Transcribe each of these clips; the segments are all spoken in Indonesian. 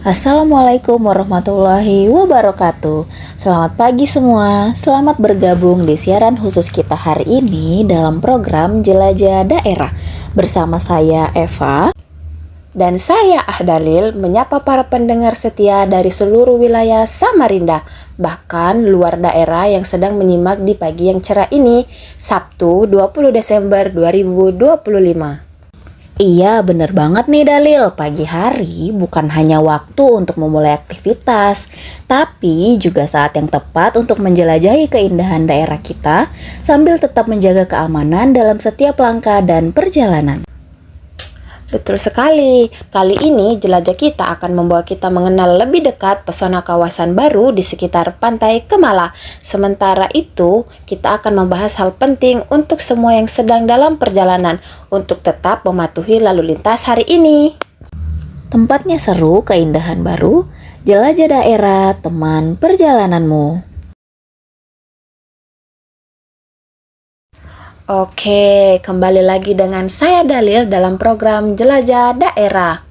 Assalamualaikum warahmatullahi wabarakatuh. Selamat pagi semua. Selamat bergabung di siaran khusus kita hari ini dalam program Jelajah Daerah. Bersama saya Eva dan saya Ahdalil menyapa para pendengar setia dari seluruh wilayah Samarinda, bahkan luar daerah yang sedang menyimak di pagi yang cerah ini, Sabtu 20 Desember 2025. Iya, bener banget nih Dalil. Pagi hari bukan hanya waktu untuk memulai aktivitas, tapi juga saat yang tepat untuk menjelajahi keindahan daerah kita sambil tetap menjaga keamanan dalam setiap langkah dan perjalanan. Betul sekali. Kali ini jelajah kita akan membawa kita mengenal lebih dekat pesona kawasan baru di sekitar Pantai Kemala. Sementara itu, kita akan membahas hal penting untuk semua yang sedang dalam perjalanan untuk tetap mematuhi lalu lintas hari ini. Tempatnya seru, keindahan baru, jelajah daerah, teman perjalananmu. Oke, kembali lagi dengan saya Dalil dalam program Jelajah Daerah.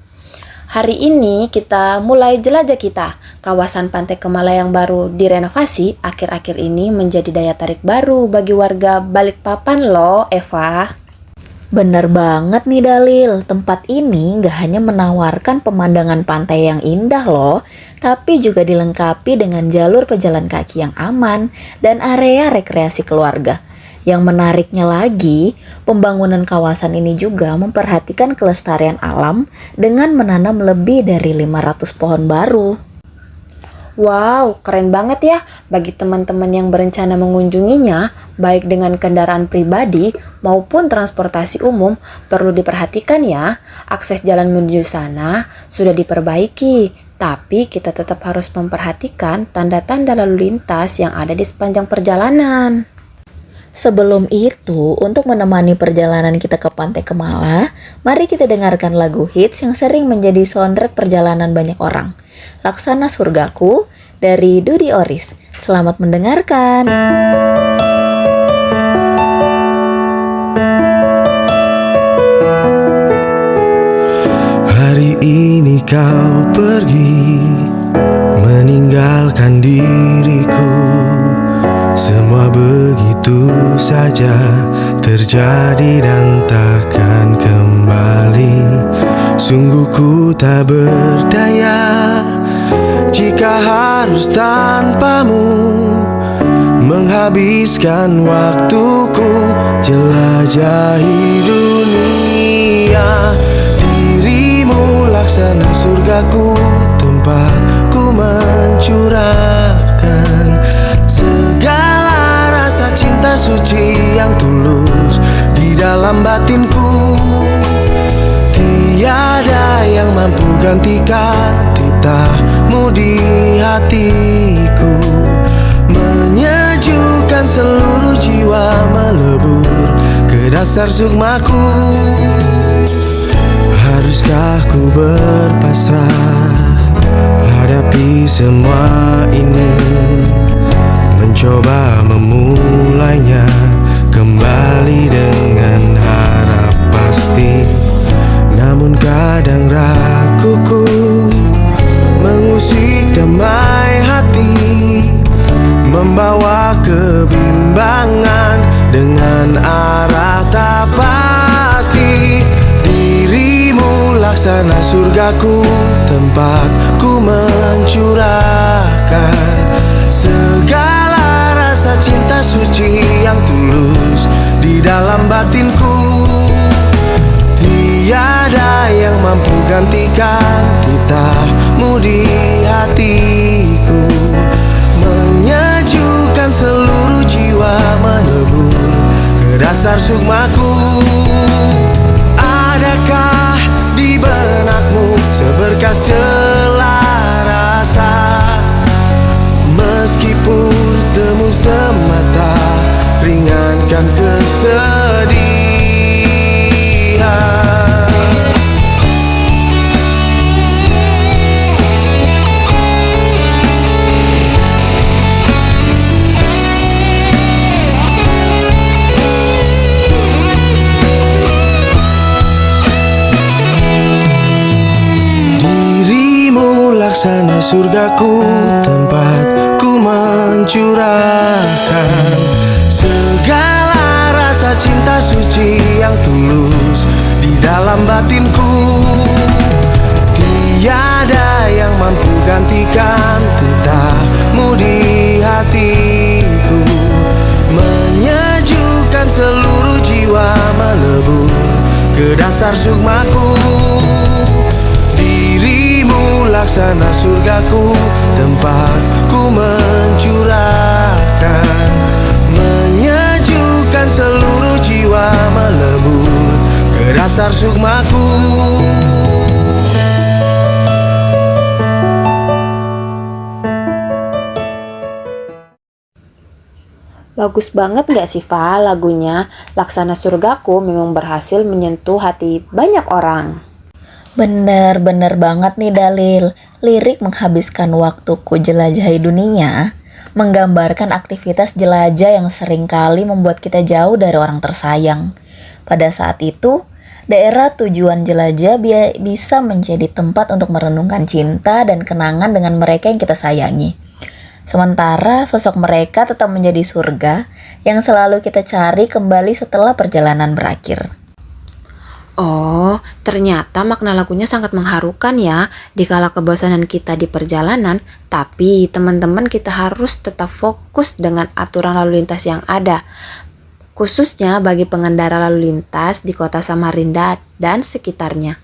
Hari ini kita mulai jelajah kita. Kawasan Pantai Kemala yang baru direnovasi akhir-akhir ini menjadi daya tarik baru bagi warga Balikpapan loh, Eva. Bener banget nih Dalil, tempat ini gak hanya menawarkan pemandangan pantai yang indah loh, tapi juga dilengkapi dengan jalur pejalan kaki yang aman dan area rekreasi keluarga. Yang menariknya lagi, pembangunan kawasan ini juga memperhatikan kelestarian alam dengan menanam lebih dari 500 pohon baru. Wow, keren banget ya. Bagi teman-teman yang berencana mengunjunginya, baik dengan kendaraan pribadi maupun transportasi umum, perlu diperhatikan ya. Akses jalan menuju sana sudah diperbaiki, tapi kita tetap harus memperhatikan tanda-tanda lalu lintas yang ada di sepanjang perjalanan. Sebelum itu, untuk menemani perjalanan kita ke Pantai Kemala, mari kita dengarkan lagu hits yang sering menjadi soundtrack perjalanan banyak orang. Laksana Surgaku dari Dudy Oris. Selamat mendengarkan. Hari ini kau pergi, meninggalkan diriku. Semua begitu saja terjadi dan takkan kembali. Sungguh ku tak berdaya jika harus tanpamu menghabiskan waktuku jelajahi dunia. Dirimu laksana surgaku, tempat ku mencurahkan segala rasa cinta suci yang tulus di dalam batinku. Tiada yang mampu gantikan titahmu di hatiku, menyejukkan seluruh jiwa, melebur ke dasar sukmaku. Haruskah ku berpasrah hadapi semua ini, mencoba memulainya kembali dengan harap pasti. Namun kadang raguku mengusik damai hati, membawa kebimbangan dengan arah tak pasti. Dirimu laksana surgaku, tempat ku mencurahkan segala rasa cinta suci yang tulus di dalam batinku. Tiada yang mampu gantikan titahmu di hatiku, menyejukkan seluruh jiwa, melebur ke dasar sukmaku. Adakah di benakmu seberkas celah rasa, meskipun semu semata ringankan kesedihan? laksana surgaku, tempat ku mencurahkan segala rasa cinta suci yang tulus di dalam batinku. Tiada yang mampu gantikan titahmu di hatiku, menyejukkan seluruh jiwa, melebur ke dasar sukmaku. Dirimu laksana surgaku, tempat ku mencurahkan, menyejukkan seluruh jiwa, melebur ke dasar sukmaku. Bagus banget gak sih, Fa, lagunya? Laksana Surgaku memang berhasil menyentuh hati banyak orang. Bener banget nih Dalil. Lirik menghabiskan waktuku jelajahi dunia menggambarkan aktivitas jelajah yang seringkali membuat kita jauh dari orang tersayang. Pada saat itu, daerah tujuan jelajah bisa menjadi tempat untuk merenungkan cinta dan kenangan dengan mereka yang kita sayangi. Sementara sosok mereka tetap menjadi surga yang selalu kita cari kembali setelah perjalanan berakhir. Oh, ternyata makna lagunya sangat mengharukan ya. Dikala kebosanan kita di perjalanan, tapi teman-teman kita harus tetap fokus dengan aturan lalu lintas yang ada. Khususnya bagi pengendara lalu lintas di kota Samarinda dan sekitarnya.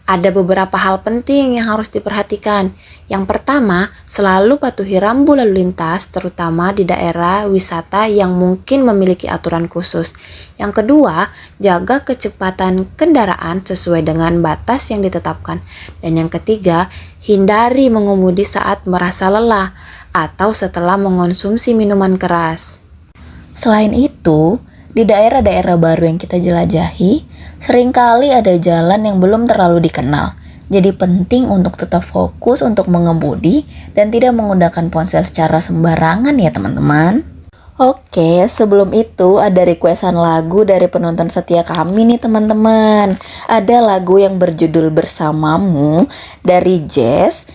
Ada beberapa hal penting yang harus diperhatikan. Yang pertama, selalu patuhi rambu lalu lintas, terutama di daerah wisata yang mungkin memiliki aturan khusus. Yang kedua, jaga kecepatan kendaraan sesuai dengan batas yang ditetapkan. Dan yang ketiga, hindari mengemudi saat merasa lelah atau setelah mengonsumsi minuman keras. Selain itu, di daerah-daerah baru yang kita jelajahi, seringkali ada jalan yang belum terlalu dikenal. Jadi penting untuk tetap fokus untuk mengemudi dan tidak menggunakan ponsel secara sembarangan ya teman-teman. Oke, sebelum itu ada requestan lagu dari penonton setia kami nih teman-teman. Ada lagu yang berjudul Bersamamu dari Jazz.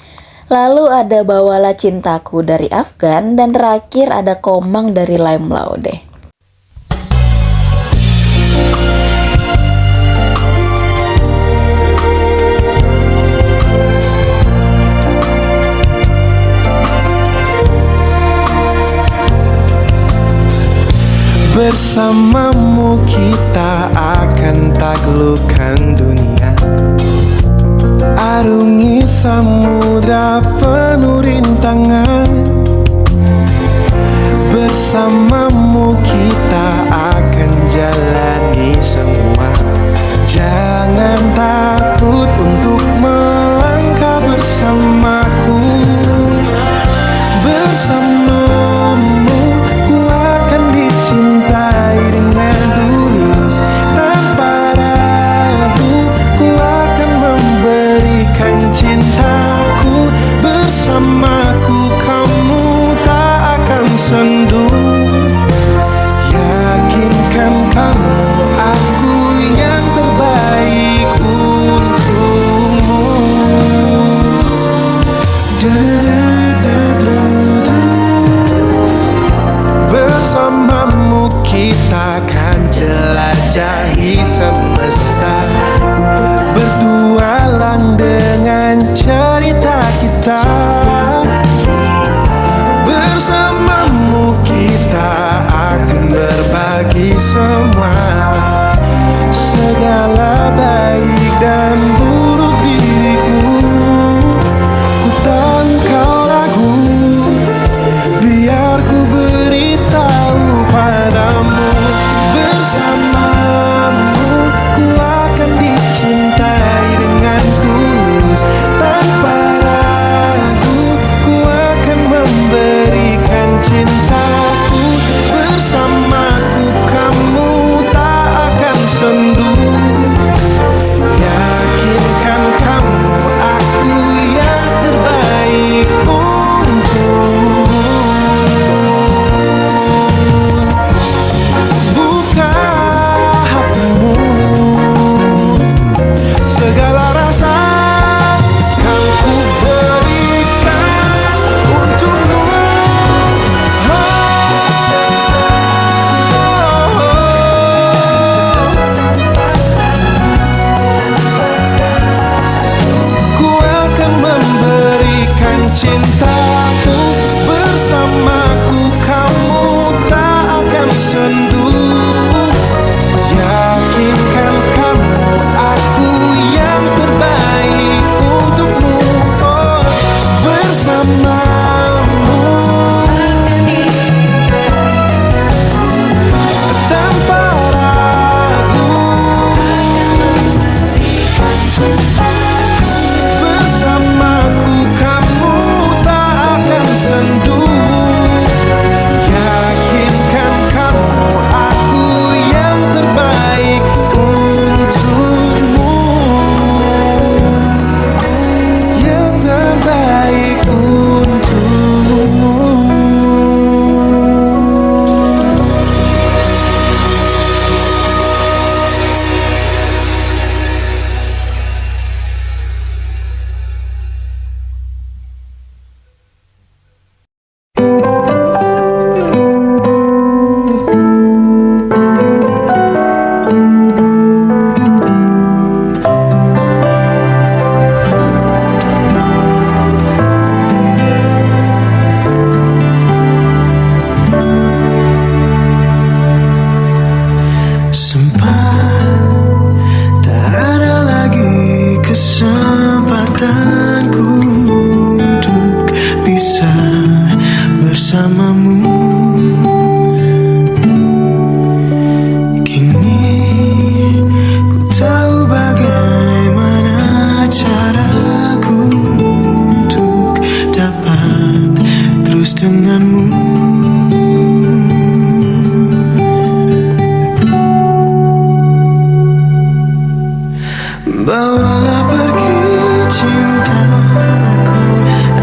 Lalu ada Bawalah Cintaku dari Afgan. Dan terakhir ada Komang dari Lime Laude. Bersamamu kita akan taklukkan dunia, arungi samudra penuh rintangan. Bersamamu kita akan jalani semua. Jangan takut untuk melangkah bersamaku. Bersamamu ku akan dicintai dengan tulus. Tanpa ragu ku akan memberikan cintaku. Bersamaku kamu tak akan sendu. Yakinkan kamu aku yang terbaik untukmu. Bersamamu kita akan jelajahi semesta, bertualang dengan cerita kita. Bersamamu kita akan berbagi semua, segala baik dan buruk diriku. Ku tahu kau ragu, biar ku beritahu padamu. Bersamamu ku akan dicintai dengan tulus. Tanpa ragu ku akan memberikan cintaku. Bersamaku kamu tak akan sendu. Yakin cintaku bersamaku, kamu tak akan sendu. Yakinkan kamu, aku yang terbaik untukmu. Oh, bersamamu tanpa ragu. Bersamaku kamu tak akan sendu. Yakinkan kamu, aku yang terbaik untukmu. Yang terbaik untukmu. Sempat tak ada lagi kesempatanku untuk bisa bersamamu. Kini ku tahu bagaimana caraku untuk dapat terus denganmu. Bawalah pergi cintaku,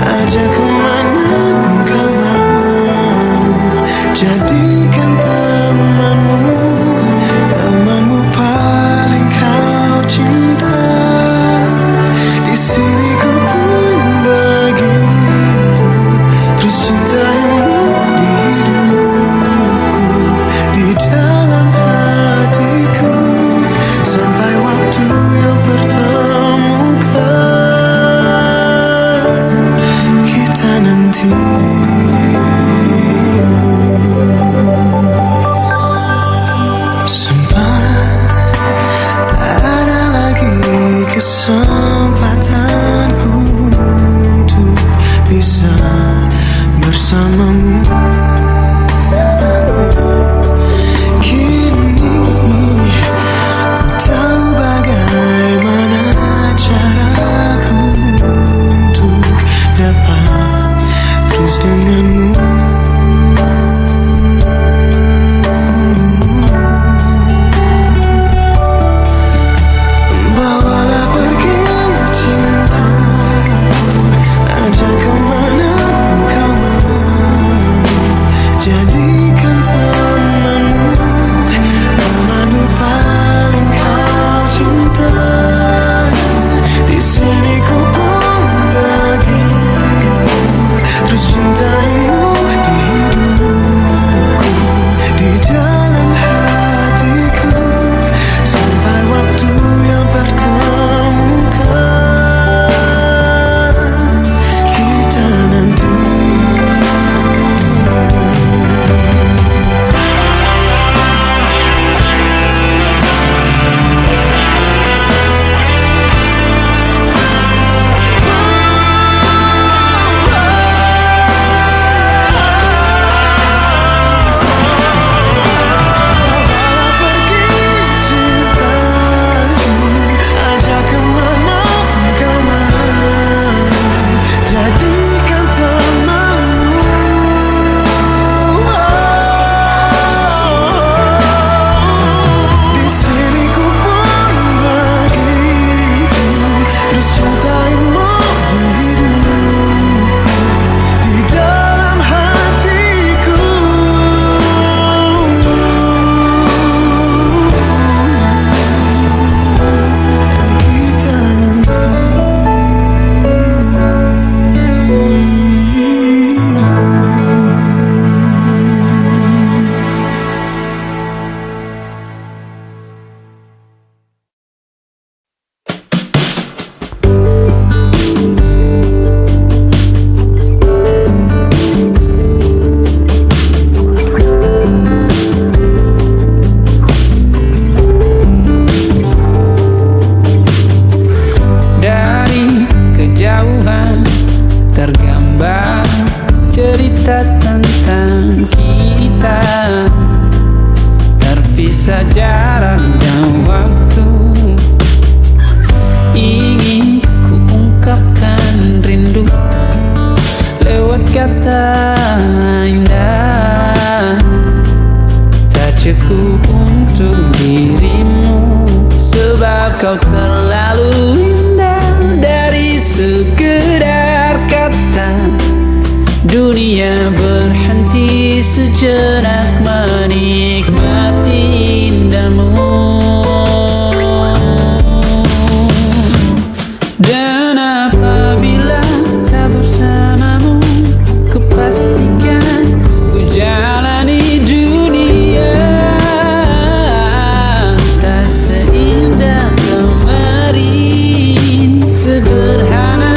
ajak kemanapun kau mau. Jadikan temanmu, temanmu paling kau cinta. Di sini ku pun begitu, terus cintaimu di hidupku, di dalam hatiku, sampai waktu yang pertemukan kita nanti. Sempat tak ada lagi kesempatanku untuk bisa bersamamu. Kini ku tahu bagaimana caraku untuk dapat terus dengan tergambar cerita tentang kita, terpisah jarak dan waktu. Ingin ku ungkapkan rindu lewat kata indah, tak cukup untuk dirimu, sebab kau terlalu indah. Dari sekedar kata, dunia berhenti sejenak menikmati indahmu. Dan apabila tak bersamamu, kupastikan ku jalani dunia tak seindah kemarin. Sederhana,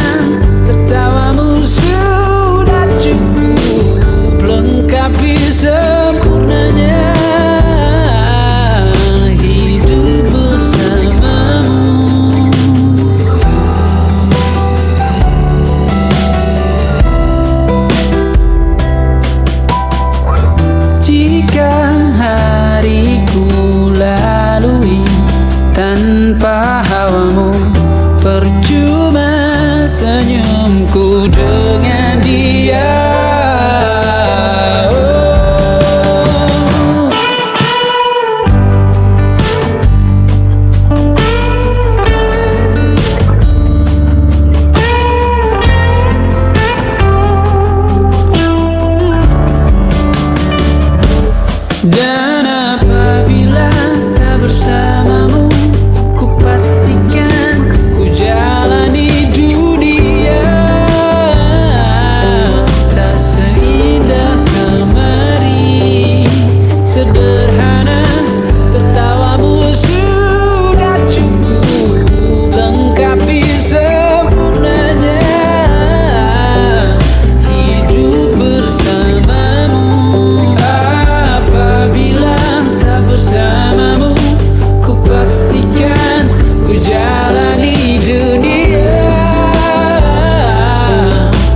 tertawamu sudah cukup lengkapi sempurnanya hidup bersamamu. Jika hariku lalui tanpa hawamu, percuma senyumku dengan dia. Dan apabila tak bersamamu, kupastikan ku jalani dunia tak seindah kemarin. Sederhana, tertawamu sudah cukup lengkapi sempurnanya hidup bersamamu. Apabila tak bersamamu, kupastikan ku jalani dunia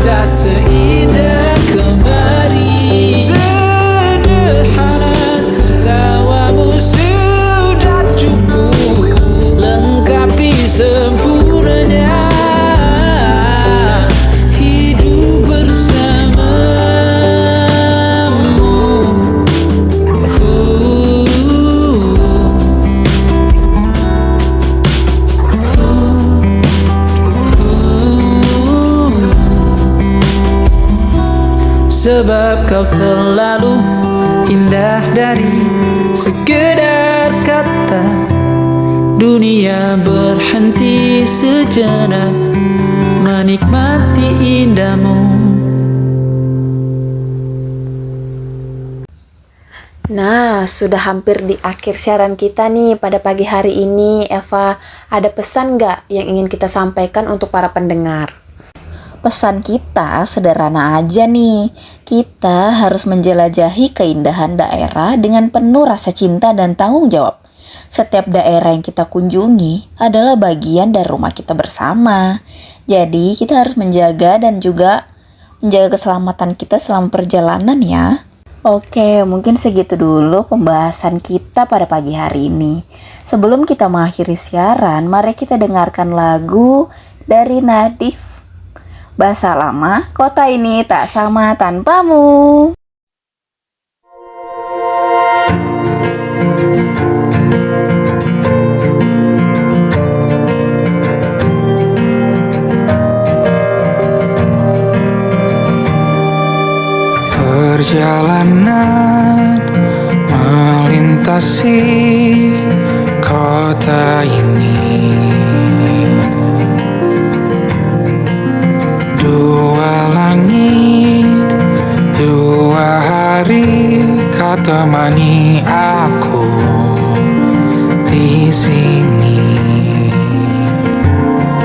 tak seindah kemarin. Sederhana, tertawamu sudah cukup lengkapi sempurnanya hidup bersamamu. Sebab kau terlalu indah dari sekedar kata, dunia berhenti sejenak menikmati indahmu. Nah, sudah hampir di akhir siaran kita nih pada pagi hari ini. Eva, ada pesan nggak yang ingin kita sampaikan untuk para pendengar? Pesan kita sederhana aja nih. Kita harus menjelajahi keindahan daerah dengan penuh rasa cinta dan tanggung jawab. Setiap daerah yang kita kunjungi adalah bagian dari rumah kita bersama. Jadi kita harus menjaga dan juga menjaga keselamatan kita selama perjalanan ya. Oke, mungkin segitu dulu pembahasan kita pada pagi hari ini. Sebelum kita mengakhiri siaran, mari kita dengarkan lagu dari Nadif. Bahasa lama, kota ini tak sama tanpamu. Perjalanan melintasi kota ini, dua langit, dua hari kau temani aku di sini.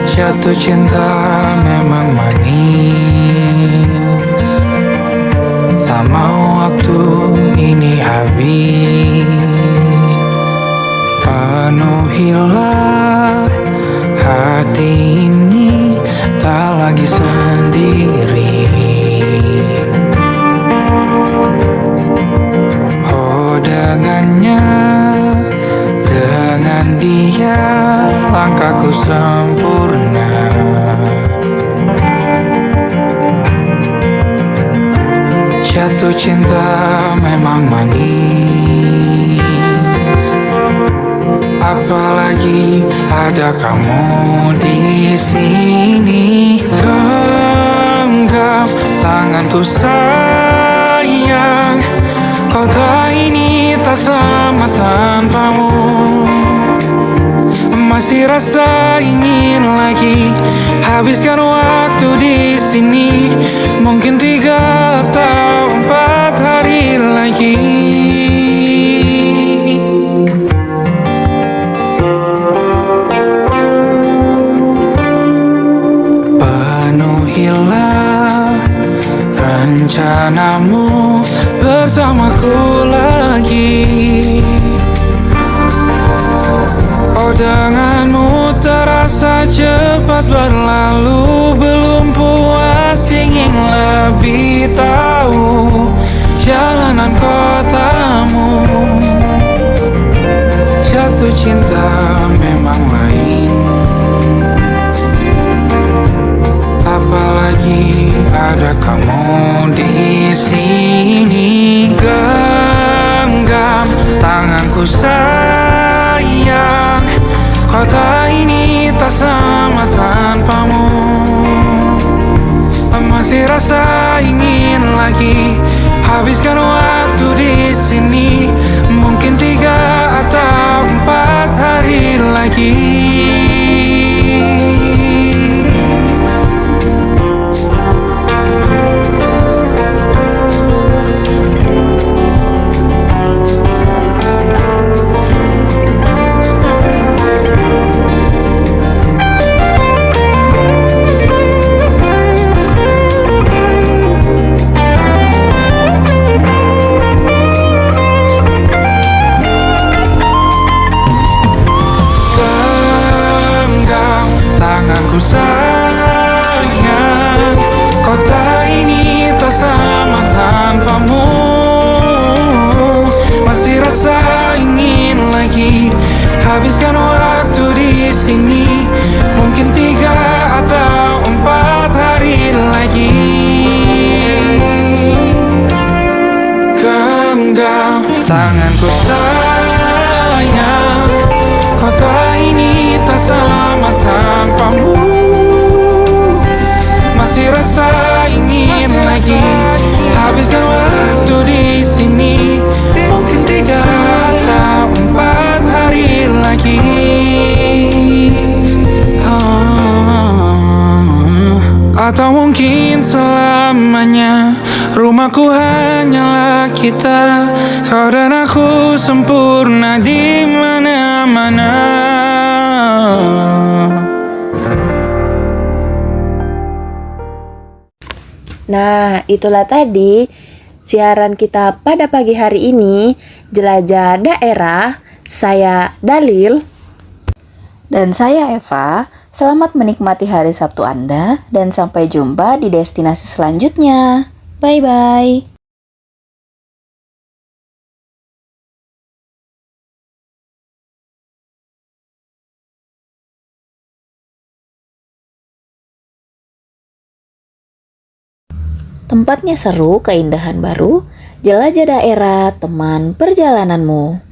Jatuh cinta memang manis, tak mau waktu ini habis. Penuhilah hati ini, tak lagi sendiri. sendiri. Oh, dengannya, dengan dia, langkahku sempurna. Jatuh cinta memang manis, apalagi ada kamu di sini. Genggam tanganku sayang, kota ini tak sama tanpamu. Masih rasa ingin lagi habiskan waktu di sini, mungkin 3 atau 4 hari lagi. Penuhilah rencanamu bersamaku lagi. Oh, denganmu terasa cepat berlalu, belum puas ingin lebih tahu jalanan kotamu. Jatuh cinta memang lain, apalagi ada kamu di sini. Genggam tanganku sayang, kota ini tak sama tanpamu. Masih rasa ingin lagi habiskan waktu di sini, mungkin 3 atau 4 hari lagi. Tanganku sayang, kota ini tak sama tanpamu. Masih rasa ingin lagi habiskan waktu di sini, mungkin 3 atau 4 hari lagi. Genggam tanganku sayang, kota ini tak sama tanpamu. Masih rasa ingin lagi habiskan waktu di sini, mungkin 3 atau 4 hari lagi. Atau mungkin selamanya, rumahku hanyalah kita, kau dan aku sempurna di mana-mana. Nah, itulah tadi siaran kita pada pagi hari ini, Jelajah Daerah. Saya Dalil. Dan saya Eva. Selamat menikmati hari Sabtu Anda dan sampai jumpa di destinasi selanjutnya. Bye-bye. Tempatnya seru, keindahan baru, jelajah daerah, teman perjalananmu.